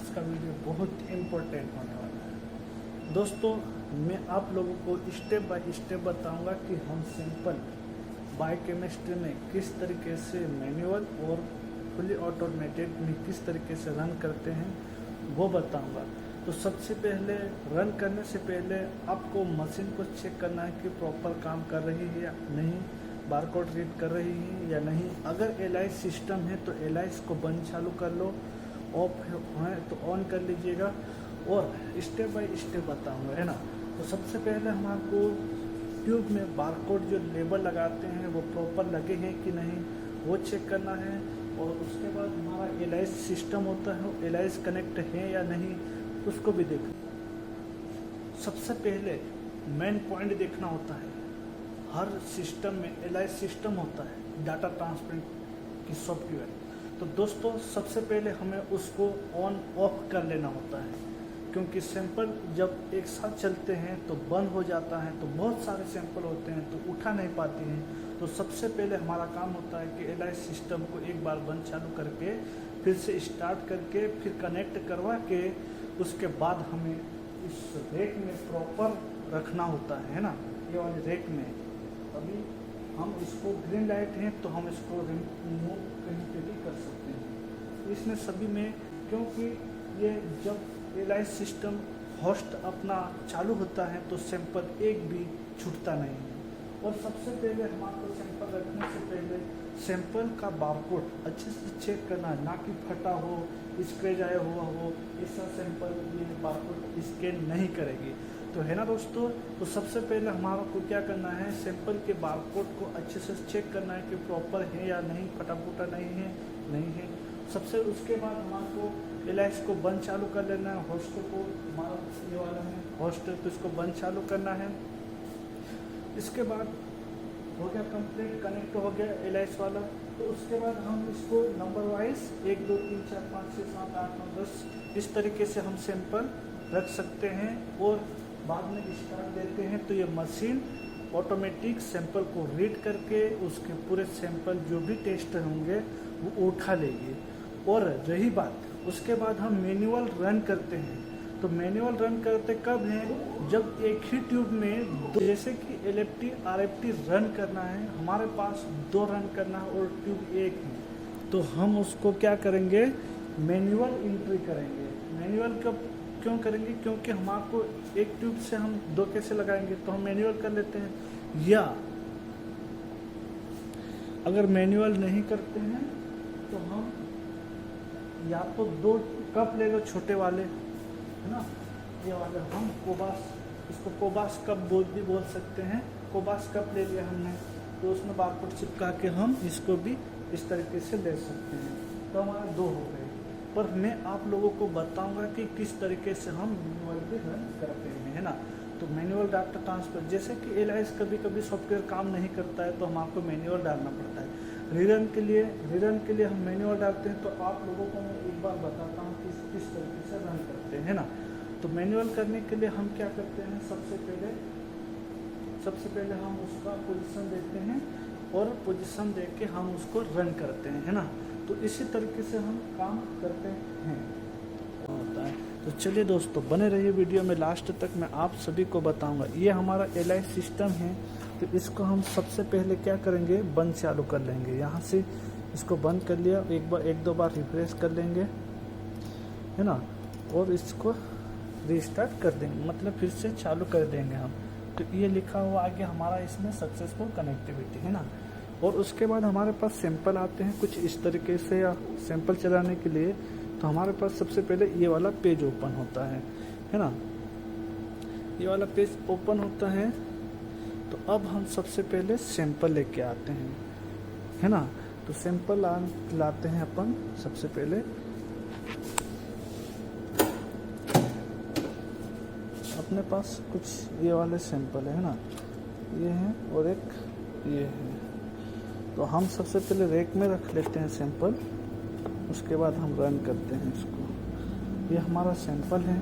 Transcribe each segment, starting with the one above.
आज का वीडियो बहुत इम्पोर्टेंट होने वाला है। दोस्तों, मैं आप लोगों को स्टेप बाय स्टेप बताऊंगा कि हम सिंपल बायोकेमिस्ट्री में किस तरीके से मैनुअल और फुली ऑटोमेटेड में किस तरीके से रन करते हैं वो बताऊंगा। तो सबसे पहले रन करने से पहले आपको मशीन को चेक करना है कि प्रॉपर काम कर रही है या नहीं, बारकोड रीड कर रही है या नहीं। अगर एलाइज सिस्टम है तो एलाइज को बंद चालू कर लो, ऑफ है तो ऑन कर लीजिएगा और स्टेप बाय स्टेप बताऊंगा, है ना। तो सबसे पहले हमारे ट्यूब में बारकोड जो लेबल लगाते हैं वो प्रॉपर लगे हैं कि नहीं वो चेक करना है। और उसके बाद हमारा एलाइज सिस्टम होता है, एलाइज कनेक्ट है या नहीं उसको भी देखना। सबसे पहले मेन पॉइंट देखना होता है। हर सिस्टम में एलाइज सिस्टम होता है, डाटा ट्रांसफर की सॉफ्टवेयर। तो दोस्तों सबसे पहले हमें उसको ऑन ऑफ कर लेना होता है, क्योंकि सैंपल जब एक साथ चलते हैं तो बंद हो जाता है, तो बहुत सारे सैंपल होते हैं तो उठा नहीं पाते हैं। तो सबसे पहले हमारा काम होता है कि एलाइज सिस्टम को एक बार बंद चालू करके फिर से स्टार्ट करके फिर कनेक्ट करवा के उसके बाद हमें इस रैक में प्रॉपर रखना होता है ना। ये वाले रैक में अभी हम इसको ग्रीन लाइट है तो हम इसको रिमूव कहीं पे भी कर सकते हैं इसमें सभी में, क्योंकि ये जब एलाइज सिस्टम होस्ट अपना चालू होता है तो सैंपल एक भी छूटता नहीं है। और सबसे पहले हमारे सैंपल रखने से पहले सैंपल का बारकोड अच्छे से चेक करना है, ना कि फटा हो, स्क्रैच आया हुआ हो, ऐसा सैंपल ये बारकोड स्कैन नहीं करेगी। तो है ना दोस्तों, तो सबसे पहले हमारा को क्या करना है, सैंपल के बारकोड को अच्छे से चेक करना है कि प्रॉपर है या नहीं, फटा फूटा नहीं है। सबसे उसके बाद हमारे को एलाइज को बंद चालू कर लेना है। होस्ट को हमारा ये वाला है होस्ट, तो इसको बंद चालू करना है। इसके बाद हो गया कंप्लीट, कनेक्ट हो गया एलाइज वाला। तो उसके बाद हम इसको नंबर वाइज 1 2 3 4 5 6 7 8 9 10 इस तरीके से हम सैंपल रख सकते हैं और बाद में स्टार्ट देते हैं तो ये मशीन ऑटोमेटिक सैंपल को रीड करके उसके पूरे सैंपल जो भी टेस्ट होंगे वो उठा लेगी। और रही बात, उसके बाद हम मैनुअल रन करते हैं। तो मैनुअल रन करते कब हैं, जब एक ही ट्यूब में जैसे कि एलएफटी आरएफटी रन करना है, हमारे पास 2 रन करना है और ट्यूब एक है, तो हम उसको क्या करेंगे, मैनुअल एंट्री करेंगे। मैनुअल कब क्यों करेंगे, क्योंकि हमारे को एक ट्यूब से हम 2 कैसे लगाएंगे, तो हम मैनुअल कर लेते हैं। या अगर मैनुअल नहीं करते हैं तो हम या तो 2 कप ले लो छोटे वाले, है ना, ये वाले हम कोबास, इसको कोबास कप भी बोल सकते हैं। कोबास कप ले लिया हमने तो उसमें बारकोड चिपका के हम इसको भी इस तरीके से ले सकते हैं। तो हमारे 2 हो गए। पर मैं आप लोगों को बताऊंगा कि किस तरीके से हम मैनुअल भी रन करते हैं, है ना। तो मैनुअल डाटा ट्रांसफर, जैसे कि एलाइज कभी कभी सॉफ्टवेयर काम नहीं करता है तो हम आपको मैनुअल डालना पड़ता है। रीरन के लिए हम मैनुअल डालते हैं। तो आप लोगों को मैं एक बार बताता हूँ कि किस तरीके से रन करते हैं ना। तो मैनुअल करने के लिए हम क्या करते हैं, सबसे पहले हम उसका पोजीशन देते हैं और पोजीशन दे के हम उसको रन करते हैं, है ना। तो इसी तरीके से हम काम करते हैं होता है। तो चलिए दोस्तों, बने रहिए वीडियो में लास्ट तक, मैं आप सभी को बताऊंगा। ये हमारा एलाइज सिस्टम है, तो इसको हम सबसे पहले क्या करेंगे, बंद चालू कर लेंगे। यहाँ से इसको बंद कर लिया, 1-2 बार रिफ्रेश कर लेंगे, है ना, और इसको रीस्टार्ट कर देंगे, मतलब फिर से चालू कर देंगे हम। तो ये लिखा हुआ आगे हमारा इसमें सक्सेसफुल कनेक्टिविटी, है ना। और उसके बाद हमारे पास सैंपल आते हैं कुछ इस तरीके से, या सैंपल चलाने के लिए तो हमारे पास सबसे पहले ये वाला पेज ओपन होता है ना। ये वाला पेज ओपन होता है तो अब हम सबसे पहले सैंपल लेके आते हैं, है ना। तो सैंपल लाते हैं अपन सबसे पहले। अपने पास कुछ ये वाले सैंपल है ना, ये हैं और एक ये है। तो हम सबसे पहले रैक में रख लेते हैं सैंपल, उसके बाद हम रन करते हैं इसको। ये हमारा सैंपल है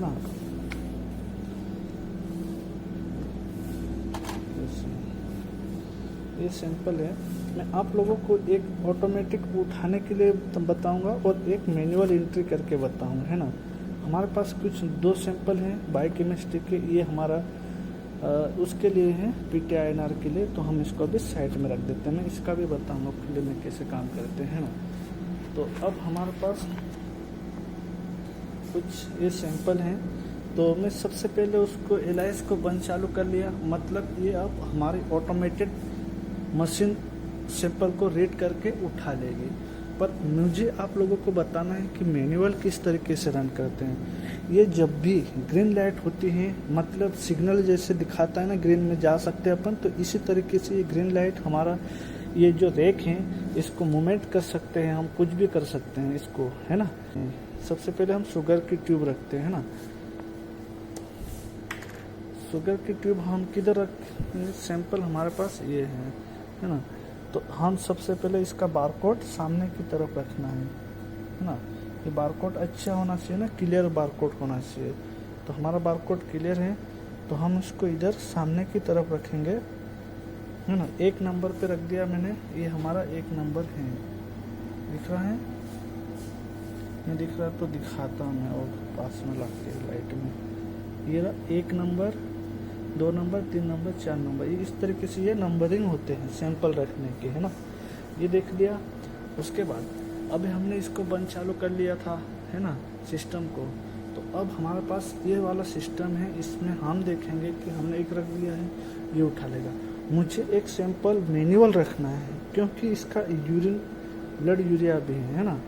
ना। ये सैंपल है मैं आप लोगों को एक ऑटोमेटिक उठाने के लिए बताऊंगा और एक मैनुअल एंट्री करके बताऊंगा, है ना। हमारे पास कुछ 2 सैंपल हैं बायोकेमिस्ट्री के, ये हमारा उसके लिए है PTINR के लिए, तो हम इसको अभी साइड में रख देते हैं। मैं इसका भी बताऊंगा फिल्म में कैसे काम करते हैं ना। तो अब हमारे पास कुछ ये सैंपल हैं, तो मैं सबसे पहले उसको एलाइस को बंद चालू कर लिया, मतलब ये अब हमारी ऑटोमेटेड मशीन सैंपल को रीड करके उठा लेगी। पर मुझे आप लोगों को बताना है कि मैनुअल किस तरीके से रन करते हैं। ये जब भी ग्रीन लाइट होती है, मतलब सिग्नल जैसे दिखाता है ना ग्रीन में जा सकते हैं अपन, तो इसी तरीके से ये ग्रीन लाइट हमारा ये जो रैक है इसको मूवमेंट कर सकते हैं, हम कुछ भी कर सकते हैं इसको, है ना। सबसे पहले हम शुगर की ट्यूब रखते हैं ना। शुगर की ट्यूब हम किधर रखें, सैंपल हमारे पास ये है ना। तो हम सबसे पहले इसका बारकोड सामने की तरफ रखना है ना। ये बारकोड अच्छा होना चाहिए ना, क्लियर बारकोड होना चाहिए। तो हमारा बारकोड क्लियर है, तो हम इसको इधर सामने की तरफ रखेंगे, है ना। 1 नंबर पे रख दिया मैंने, ये हमारा 1 नंबर है, दिख रहा है, मैं दिख रहा तो दिखाता हूँ मैं और पास में ला के लाइट में। ये 1 नंबर, 2 नंबर, 3 नंबर, 4 नंबर, ये इस तरीके से ये नंबरिंग होते हैं सैंपल रखने के, है ना। ये देख लिया। उसके बाद अभी हमने इसको बंद चालू कर लिया था, है ना, सिस्टम को। तो अब हमारे पास ये वाला सिस्टम है, इसमें हम देखेंगे कि हमने एक रख दिया है, ये उठा लेगा। मुझे एक सैंपल मैनुअल रखना है, क्योंकि इसका यूरिन ब्लड यूरिया भी है ना,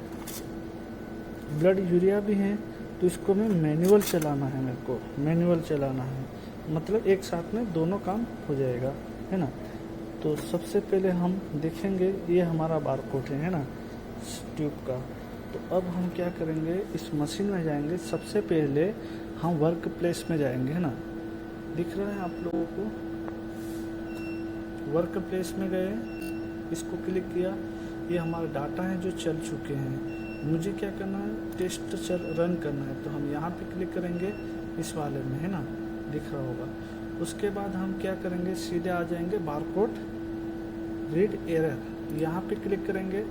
ब्लड यूरिया भी है, तो इसको मैं मैनुअल चलाना है, मेरे को मैनुअल चलाना है, मतलब एक साथ में दोनों काम हो जाएगा, है ना। तो सबसे पहले हम देखेंगे, ये हमारा बारकोड है ना ट्यूब का। तो अब हम क्या करेंगे, इस मशीन में जाएंगे। सबसे पहले हम वर्क प्लेस में जाएंगे, है ना, दिख रहा है आप लोगों को। वर्क प्लेस में गए, इसको क्लिक किया, ये हमारा डाटा है जो चल चुके हैं। मुझे क्या करना है, टेस्ट रन करना है, तो हम यहाँ पे क्लिक करेंगे इस वाले में, है ना, दिख रहा होगा। उसके बाद हम क्या करेंगे, सीधे आ जाएंगे बारकोड रीड एरर, यहाँ पे क्लिक करेंगे।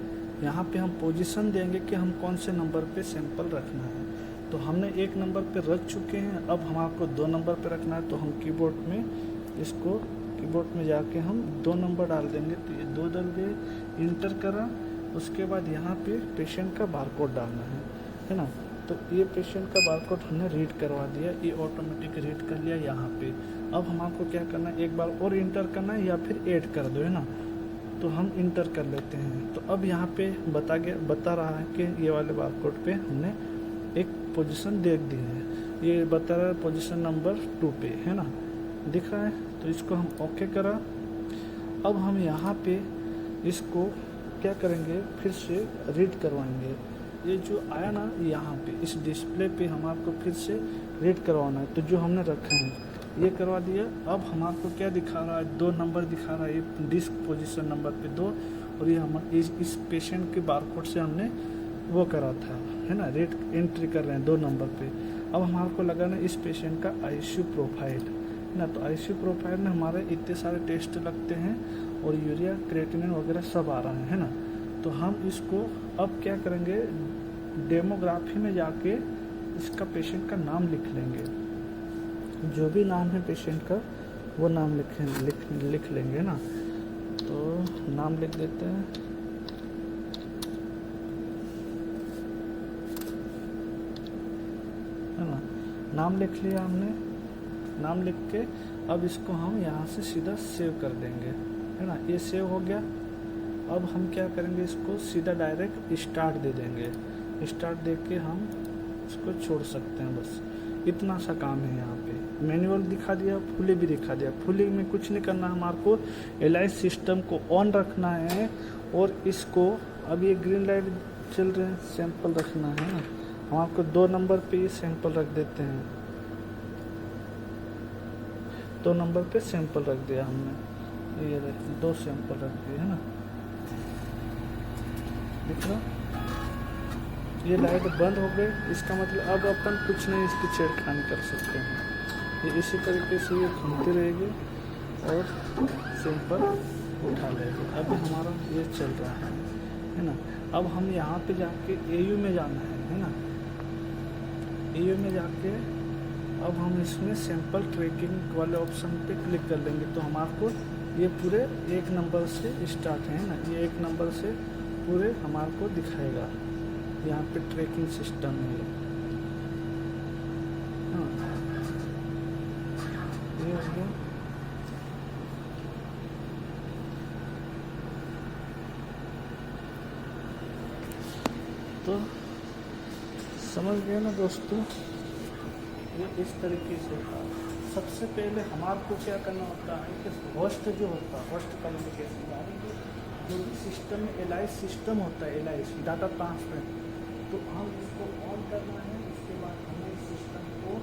यहाँ पे हम पोजीशन देंगे कि हम कौन से नंबर पे सैंपल रखना है। तो हमने 1 नंबर पे रख चुके हैं, अब हमारे 2 नंबर पे रखना है। तो हम कीबोर्ड में इसको, कीबोर्ड में जाके हम 2 नंबर डाल देंगे। तो ये 2 डल गए, इंटर करा। उसके बाद यहाँ पे पेशेंट का बारकोड डालना है ना। तो ये पेशेंट का बारकोड हमने रीड करवा दिया, ये ऑटोमेटिक रीड कर लिया यहाँ पे। अब हमारे क्या करना है, एक बार और इंटर करना है या फिर ऐड कर दो, है ना। तो हम इंटर कर लेते हैं। तो अब यहाँ पे बता रहा है कि ये वाले बारकोड पे हमने एक पोजीशन दे दी है, ये बता रहा है पोजीशन नंबर 2 पे, है ना, दिख रहा है। तो इसको हम ओके करा। अब हम यहाँ पे इसको क्या करेंगे, फिर से रीड करवाएंगे। ये जो आया ना यहाँ पे इस डिस्प्ले पे हमारे को फिर से रीड करवाना है। तो जो हमने रखा है ये करवा दिया। अब हमारे को क्या दिखा रहा है, 2 नंबर दिखा रहा है, ये डिस्क पोजीशन नंबर पे 2, और ये हम इस पेशेंट के बारकोड से हमने वो करा था, है ना, रेट एंट्री कर रहे हैं 2 नंबर पे। अब हमारे को लगाना इस पेशेंट का ICU प्रोफाइल, है ना। तो ICU प्रोफाइल में हमारे इतने सारे टेस्ट लगते हैं और यूरिया क्रिएटिनिन वगैरह सब आ रहा है ना। तो हम इसको अब क्या करेंगे, डेमोग्राफी में जाके इसका पेशेंट का नाम लिख लेंगे, जो भी नाम है पेशेंट का वो नाम लिख लेंगे ना। तो नाम लिख देते हैं, है ना, नाम लिख लिया हमने। नाम लिख के अब इसको हम यहाँ से सीधा सेव कर देंगे, है ना। ये सेव हो गया। अब हम क्या करेंगे, इसको सीधा डायरेक्ट स्टार्ट दे देंगे। स्टार्ट दे के हम इसको छोड़ सकते हैं। बस इतना सा काम है यहाँ पे। मैनुअल दिखा दिया, फुली भी दिखा दिया। फुली में कुछ नहीं करना, हमारे को एलाइस सिस्टम को ऑन रखना है और इसको, अब ये ग्रीन लाइट चल रहे हैं, सैंपल रखना है ना। हम आपको 2 नंबर पे ये सैंपल रख देते हैं, 2 नंबर पे सैंपल रख दिया हमने, ये 2 सैंपल रख दिए, है ना, दिख रहा। ये लाइट बंद हो गई, इसका मतलब अब अपन कुछ नहीं इसकी छेड़खानी कर सकते हैं। ये इसी तरीके से ये घूमती रहेगी और सैंपल उठा लेगा। अभी हमारा ये चल रहा है ना। अब हम यहाँ पे जाके AU में जाना है ना। AU में जाके अब हम इसमें सैंपल ट्रैकिंग वाले ऑप्शन पे क्लिक कर लेंगे तो हमारे को ये पूरे 1 नंबर से स्टार्ट है ना। ये 1 नंबर से पूरे हमारे को दिखाएगा। यहाँ पे ट्रैकिंग सिस्टम है हाँ। ये हो गया। तो समझ गए ना दोस्तों, ये इस तरीके से था। सबसे पहले हमारे को क्या करना होता है कि होस्ट जो होता है, होस्ट कम्युनिकेशन यानी कि जो भी सिस्टम में एलाइस सिस्टम होता है, एलाइस डाटा ट्रांसफर, तो हम इसको ऑन करना है। उसके बाद हमें इस सिस्टम को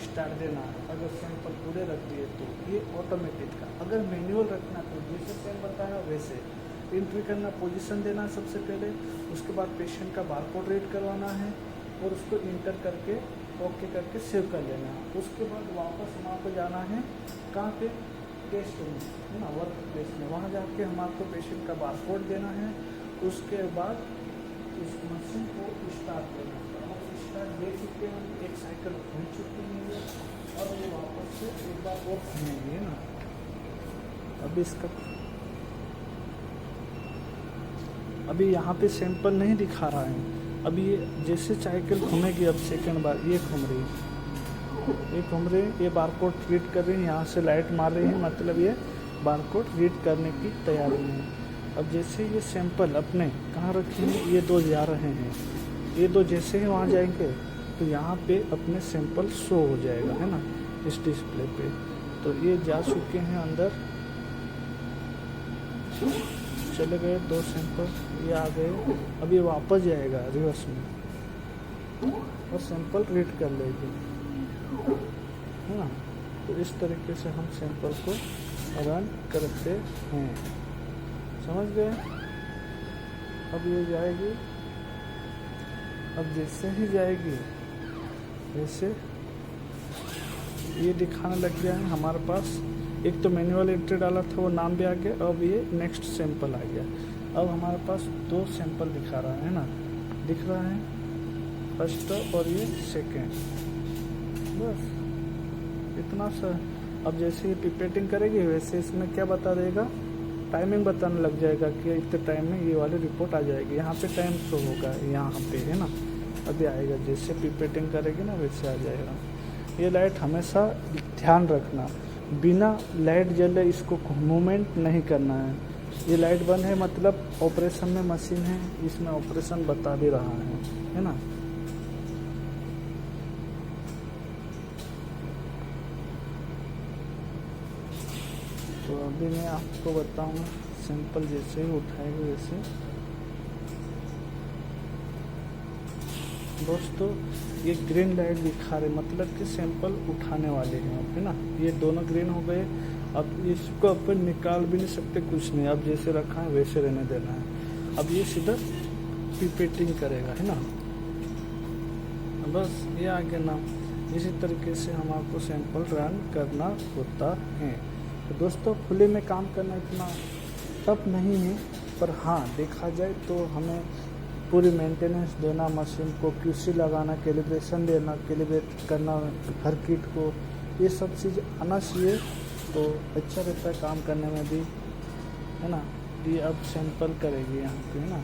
स्टार्ट देना है। अगर सैंपल पूरे रख दिए तो ये ऑटोमेटिक का, अगर मैनुअल रखना तो जैसे सैंपल बताया वैसे एंट्री करना, पोजीशन देना सबसे पहले, उसके बाद पेशेंट का बारकोड रीड करवाना है और उसको इंटर करके ओके करके सेव कर लेना है। उसके बाद वापस हमारे को जाना है कहाँ पे, टेस्ट में है ना, वर्क प्लेस में। वहाँ जाके हमारे को पेशेंट का बारकोड देना है। उसके बाद इस मशीन को स्टार्ट करना है। और स्टार्ट दे चुके हैं, एक साइकिल घूम चुकी है और वो वापस से एक बार और घूमेंगे ना। अभी इसका अभी यहाँ पे सैंपल नहीं दिखा रहा है। अभी ये जैसे साइकिल घूमेगी, अब सेकंड बार ये घूम रही है, ये घूम रही है, ये बारकोड रीड कर रही है, यहाँ से लाइट मार रही है, मतलब ये बारकोड रीड करने की तैयारी में। अब जैसे ये सैंपल अपने कहाँ रखेंगे, ये 2 जा रहे हैं, ये 2 जैसे ही वहाँ जाएंगे तो यहाँ पे अपने सैंपल शो हो जाएगा है ना इस डिस्प्ले पे। तो ये जा चुके हैं अंदर, चले गए 2 सैंपल, ये आ गए। अब ये वापस जाएगा रिवर्स में और सैंपल रीड कर लेगी है ना। तो इस तरीके से हम सैंपल को रन करते हैं, समझ गए। अब ये जाएगी, अब जैसे ही जाएगी वैसे ये दिखाने लग गया है हमारे पास। एक तो मैनुअल एंट्री डाला था वो नाम भी आ गया, अब ये नेक्स्ट सैंपल आ गया। अब हमारे पास 2 सैंपल दिखा रहा है ना, दिख रहा है फर्स्ट और ये सेकेंड, बस इतना सा। अब जैसे ये पिपेटिंग करेगी वैसे इसमें क्या बता देगा, टाइमिंग बताने लग जाएगा कि इतने टाइम में ये वाली रिपोर्ट आ जाएगी। यहाँ पे टाइम शो होगा यहाँ पे है ना, अभी आएगा। जैसे पिपेटिंग करेगी ना वैसे आ जाएगा। ये लाइट हमेशा ध्यान रखना, बिना लाइट जले इसको मूवमेंट नहीं करना है। ये लाइट बंद है मतलब ऑपरेशन में मशीन है, इसमें ऑपरेशन बता भी रहा है ना। तो अभी मैं आपको बताऊंगा सैंपल जैसे ही उठाएगा वैसे। दोस्तों ये ग्रीन लाइट दिखा रहे मतलब कि सैंपल उठाने वाले हैं अब है ना। ये दोनों ग्रीन हो गए। अब इसको अपन निकाल भी नहीं सकते कुछ नहीं, अब जैसे रखा है वैसे रहने देना है। अब ये सीधा पिपेटिंग करेगा है ना, बस ये आगे ना। इसी तरीके से हम आपको सैंपल रन करना होता है। तो दोस्तों खुले में काम करना इतना टफ नहीं है, पर हाँ देखा जाए तो हमें पूरी मेंटेनेंस देना, मशीन को QC लगाना, कैलिब्रेशन देना, कैलिब्रेट करना हर किट को, ये सब चीज़ आना चाहिए तो अच्छा रहता है काम करने में भी है ना। ये अब सैंपल करेगी यहाँ पे है ना,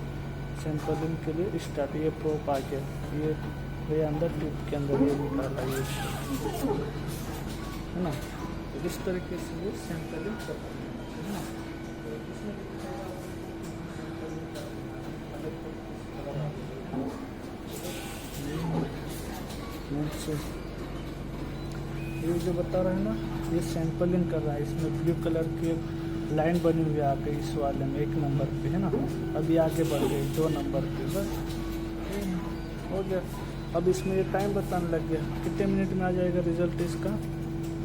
सैंपलिंग के लिए स्टार्ट। ये प्रोप आ गया, ये अंदर ट्यूब के अंदर ये निकाला ये है ना। तो इस तरीके से ये सैंपलिंग करती है ना। तो इसमें ये जो बता रहे हैं ना, ये सैंपलिंग कर रहा है। इसमें ब्लू कलर की लाइन बनी हुई है आगे इस वाले में 1 नंबर पे है ना। अभी आगे बढ़ गए 2 नंबर पे, बस हो गया। अब इसमें ये टाइम बताने लग गया कितने मिनट में आ जाएगा रिजल्ट इसका,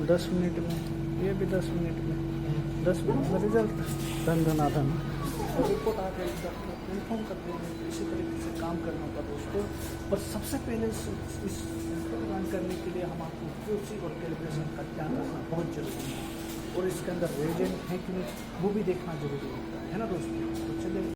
10 मिनट में। ये भी 10 मिनट में, 10 मिनट में रिजल्ट, धन धनाधन और रिपोर्ट आ गई, डॉक्टर इन्फॉर्म कर देंगे। इसी तरीके से काम करना होगा दोस्तों। और सबसे पहले इस रन करने के लिए हम आपको QC और कैलिब्रेशन का ध्यान रखना बहुत जरूरी है। और इसके अंदर रेजेंट है कि नहीं वो भी देखना जरूरी होता है ना दोस्तों। तो चलिए